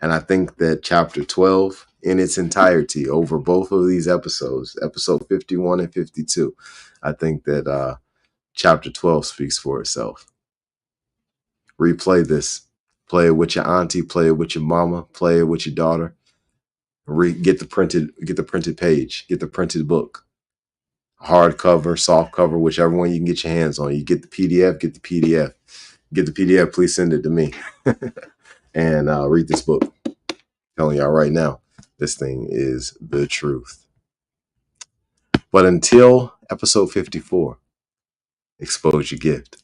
And I think that chapter 12 in its entirety over both of these episodes, episode 51 and 52, I think that chapter 12 speaks for itself. Replay this. Play it with your auntie, play it with your mama, play it with your daughter. Get the printed page, get the printed book. Hardcover, soft cover, whichever one you can get your hands on. You get the PDF, get the PDF. Get the PDF, please send it to me. And read this book. Telling y'all right now, this thing is the truth. But until episode 54, expose your gift.